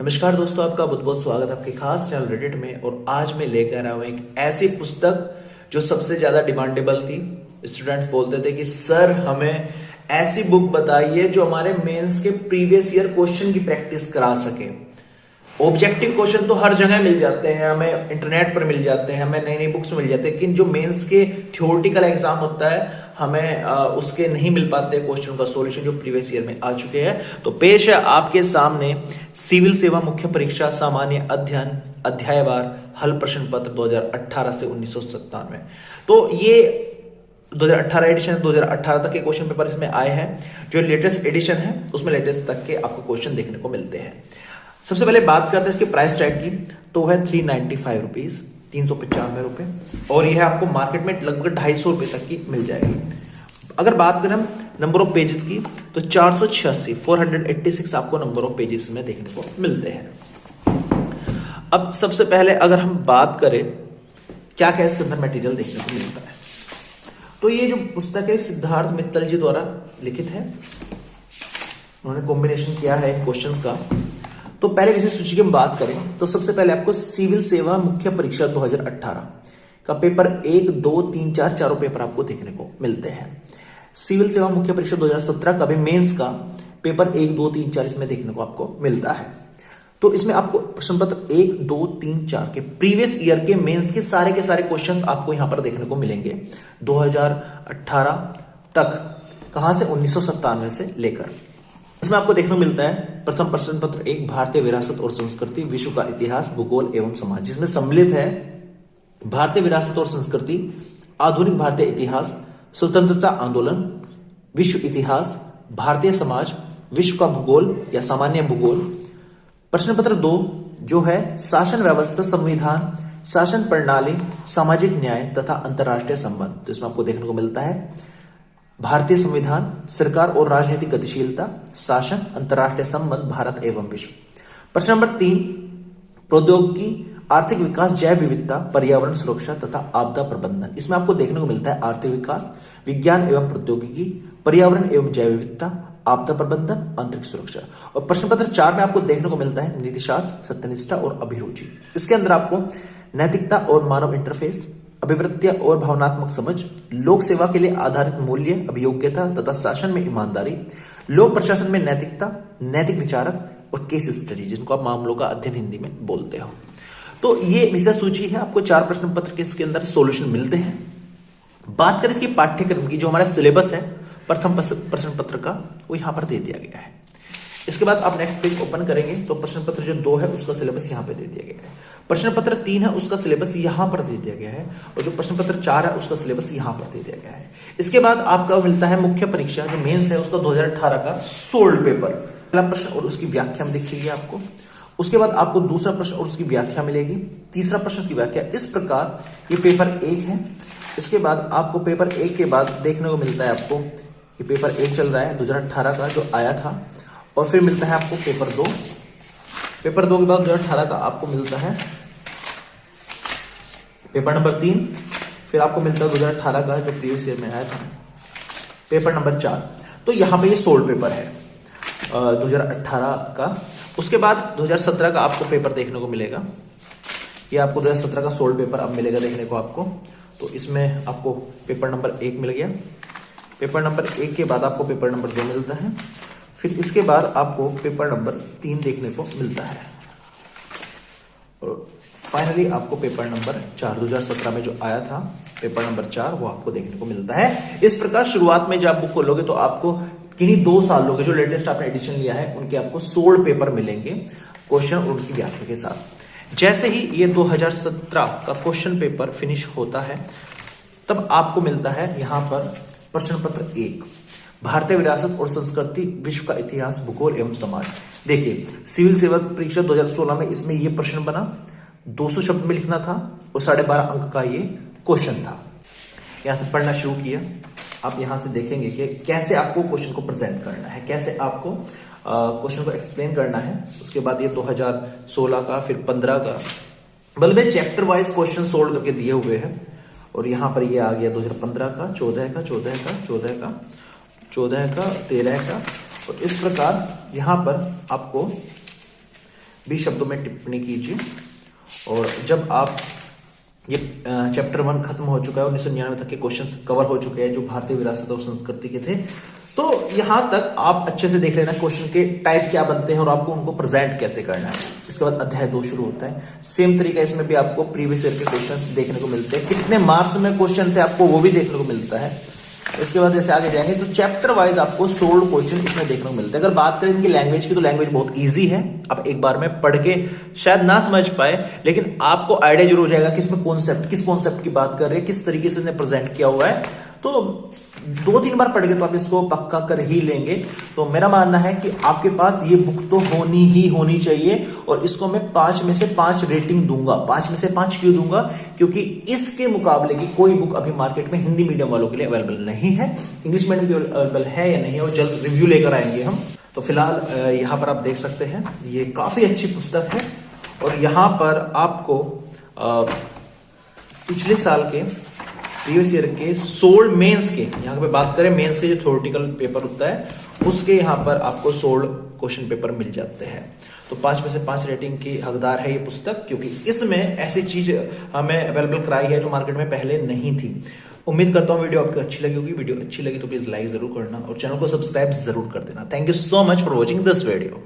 नमस्कार दोस्तों, आपका बहुत बहुत स्वागत है आपके खास चैनल रेडिट में। और आज मैं लेकर आया हूं एक ऐसी पुस्तक जो सबसे ज्यादा डिमांडेबल थी। स्टूडेंट्स बोलते थे कि सर हमें ऐसी बुक बताइए जो हमारे मेंस के प्रीवियस ईयर क्वेश्चन की प्रैक्टिस करा सके। ऑब्जेक्टिव क्वेश्चन तो हर जगह मिल जाते हैं, हमें इंटरनेट पर मिल जाते हैं, हमें नई नई बुक्स मिल जाते हैं, लेकिन जो मेंस के थ्योरेटिकल एग्जाम होता है हमें उसके नहीं मिल पाते क्वेश्चन का सॉल्यूशन जो प्रीवियस ईयर में आ चुके हैं। तो पेश है आपके सामने सिविल सेवा मुख्य परीक्षा सामान्य अध्ययन अध्यायवार हल प्रश्न पत्र 2018 से 1997। तो ये 2018 एडिशन 2018 तक के क्वेश्चन पेपर इसमें आए हैं। जो लेटेस्ट एडिशन है उसमें लेटेस्ट तक के आपको क्वेश्चन देखने को मिलते हैं। सबसे पहले बात करते हैं इसके प्राइस टैग की, तो है 395 रुपीज, 395 रुपए। और यह आपको मार्केट में लगभग 250 रुपए तक की मिल जाएगी। अगर बात करें नंबर ऑफ पेजेस की तो 486 आपको नंबर ऑफ पेजेस में देखने को मिलते हैं। अब सबसे पहले अगर हम बात करें क्या क्या इसके अंदर मटेरियल देखने को मिलता है, तो ये जो पुस्तक है सिद्धार्थ मित्तल जी द्वारा लिखित है। उन्होंने कॉम्बिनेशन किया है क्वेश्चंस का। तो पहले विषय सूची की हम बात करें तो सबसे पहले आपको सिविल सेवा मुख्य परीक्षा 2018 का पेपर 1, 2, 3, 4 चारों पेपर आपको देखने को मिलते हैं। सिविल सेवा मुख्य परीक्षा 2017 का भी मेंस का पेपर 1, 2, 3, 4 इसमें देखने को आपको मिलता है। तो इसमें आपको प्रश्न पत्र 1, 2, 3, 4 के प्रीवियस ईयर के मेंस के सारे क्वेश्चंस आपको यहां पर देखने को मिलेंगे 2018 तक। कहां से? 1997 से लेकर। इसमें आपको देखने को मिलता है प्रथम प्रश्न पत्र 1 भारतीय विरासत और संस्कृति, विश्व का इतिहास, भूगोल एवं समाज, जिसमें सम्मिलित है भारतीय विरासत और संस्कृति, आधुनिक भारतीय इतिहास, स्वतंत्रता आंदोलन, विश्व इतिहास, भारतीय समाज, विश्व का भूगोल या सामान्य भूगोल। प्रश्न पत्र 2 जो है शासन व्यवस्था, संविधान, शासन प्रणाली, सामाजिक न्याय तथा अंतरराष्ट्रीय संबंध। तो इसमें आपको देखने को मिलता है भारतीय संविधान, सरकार और राजनीतिक गतिशीलता, शासन, अंतरराष्ट्रीय संबंध, भारत एवं विश्व। प्रश्न नंबर 3 प्रौद्योगिकी, आर्थिक विकास, जैव विविधता, पर्यावरण सुरक्षा तथा आपदा प्रबंधन। इसमें आपको देखने को मिलता है आर्थिक विकास, विज्ञान एवं प्रौद्योगिकी, पर्यावरण एवं जैव विविधता, आपदा प्रबंधन, अंतरिक्ष सुरक्षा। और प्रश्न पत्र 4 में आपको देखने को मिलता है नीतिशास्त्र, सत्यनिष्ठा और अभिरुचि। इसके अंदर आपको नैतिकता और मानव इंटरफेस, अभिवृत्तियां और भावनात्मक समझ, लोक सेवा के लिए आधारित मूल्य, अभियोग्यता तथा शासन में ईमानदारी, लोक प्रशासन में नैतिकता, नैतिक विचारक और केस स्टडी, जिनको आप मामलों का अध्ययन हिंदी में बोलते हो। तो ये विषय सूची है। आपको 4 प्रश्न पत्र के इसके अंदर सॉल्यूशन मिलते हैं। बात करें इसकी पाठ्यक्रम की, जो हमारा सिलेबस है प्रथम प्रश्न पत्र का, वो यहां पर दे दिया गया है। इसके बाद आप नेक्स्ट पेज ओपन करेंगे तो प्रश्न पत्र जो 2 है उसका सिलेबस यहां पे दे दिया गया है। प्रश्न पत्र 3 है उसका सिलेबस यहां पर दे दिया गया है, और जो प्रश्न पत्र 4 है उसका सिलेबस यहां पर दे दिया गया है। इसके बाद आपका मिलता है मुख्य परीक्षा जो मेंस है उसका 2018 का सोल्ड पेपर, पहला प्रश्न और उसकी व्याख्या दिखेगी आपको। उसके बाद आपको दूसरा प्रश्न और उसकी व्याख्या मिलेगी, तीसरा प्रश्न की व्याख्या। इस प्रकार ये पेपर 1 है। इसके बाद आपको पेपर 1 के बाद देखने को मिलता है आपको ये पेपर 1 चल रहा है 2018 का जो आया था, और फिर मिलता है आपको पेपर 2। पेपर 2 के बाद 2018 का आपको मिलता है पेपर नंबर 3। फिर आपको मिलता है 2018 का जो प्रीवियस ईयर में आया था पेपर नंबर 4। तो यहां पे ये सोल्ड पेपर है 2018 का। उसके बाद 2017 का आपको पेपर देखने को मिलेगा। ये आपको 2017 का सोल्ड पेपर अब मिलेगा देखने को आपको। तो इसमें आपको पेपर नंबर 1 मिल गया। पेपर नंबर 1 के बाद आपको पेपर नंबर 2 मिलता है। फिर इसके बाद आपको पेपर नंबर 3 देखने को मिलता है, और फाइनली आपको पेपर नंबर 4 2017 में जो आया था पेपर नंबर 4 वो आपको देखने को मिलता है। इस प्रकार शुरुआत में जब आप बुक खोलोगे तो आपको किन्हीं 2 सालों के जो लेटेस्ट आपने एडिशन लिया है उनके आपको 16 पेपर मिलेंगे क्वेश्चन और उनकी व्याख्या के साथ। जैसे ही ये 2017 का क्वेश्चन पेपर फिनिश होता है तब आपको मिलता है यहां पर प्रश्न पत्र 1 भारतीय विरासत और संस्कृति, विश्व का इतिहास, भूगोल एवं समाज। देखिए सिविल सेवा परीक्षा 2016 में इसमें यह प्रश्न बना, 200 शब्द में लिखना था और 12.5 अंक का ये क्वेश्चन था। यहां से पढ़ना शुरू किया। आप यहां से देखेंगे कि कैसे आपको क्वेश्चन को प्रेजेंट करना है, कैसे आपको क्वेश्चन को एक्सप्लेन करना है। उसके बाद ये 2016 का, फिर 15 का, बल्कि चैप्टर वाइज क्वेश्चन सोल्व करके दिए हुए हैं। और यहां पर ये आ गया 2015 का, 14 का, 14 का, 14 का, 14 का, 13 का। और इस प्रकार यहां पर आपको 20 शब्दों में टिप्पणी कीजिए। और जब आप ये चैप्टर 1 खत्म हो चुका है, 1999 तक के क्वेश्चंस कवर हो चुके हैं जो भारतीय विरासत और संस्कृति के थे, तो यहां तक आप अच्छे से देख लेना क्वेश्चन के टाइप क्या बनते हैं और आपको उनको प्रेजेंट कैसे करना है। इसके बाद अध्याय 2 शुरू होता है। सेम तरीका इसमें भी आपको प्रीवियस ईयर के क्वेश्चंस देखने को मिलते हैं, कितने मार्क्स में क्वेश्चन थे आपको वो भी देखने को मिलता है। इसके बाद जैसे आगे जाएंगे तो चैप्टर वाइज आपको 16 क्वेश्चन इसमें देखने को मिलते हैं। अगर बात करें इनकी लैंग्वेज की तो लैंग्वेज बहुत इजी है, आप एक बार में पढ़ के शायद ना समझ पाए, लेकिन आपको आइडिया जरूर हो जाएगा कि इसमें किस कॉन्सेप्ट की बात कर रहे हैं, किस तरीके से प्रेजेंट किया हुआ है। तो 2-3 बार पढ़ के तो आप इसको पक्का कर ही लेंगे। तो मेरा मानना है कि आपके पास ये बुक तो होनी चाहिए, और इसको मैं 5 में से 5 रेटिंग दूंगा। 5 में से 5 क्यों दूंगा? क्योंकि इसके मुकाबले की कोई बुक अभी मार्केट में हिंदी मीडियम वालों के लिए अवेलेबल नहीं है। इंग्लिश मीडियम की अवेलेबल है या नहीं है, और जल्द रिव्यू लेकर आएंगे हम। तो फिलहाल यहाँ पर आप देख सकते हैं, ये काफी अच्छी पुस्तक है। और यहाँ पर आपको पिछले साल के प्रीवियस ईयर के 16 मेंस के, यहाँ पे बात करें मेंस के जो थ्योरेटिकल पेपर होता है उसके, यहाँ पर आपको 16 क्वेश्चन पेपर मिल जाते हैं। तो 5 में से 5 रेटिंग की हकदार है ये पुस्तक, क्योंकि इसमें ऐसी चीज हमें अवेलेबल कराई है जो मार्केट में पहले नहीं थी। उम्मीद करता हूँ वीडियो आपको अच्छी लगी होगी। वीडियो अच्छी लगी तो प्लीज लाइक जरूर करना और चैनल को सब्सक्राइब जरूर कर देना। Thank you so much for watching this video.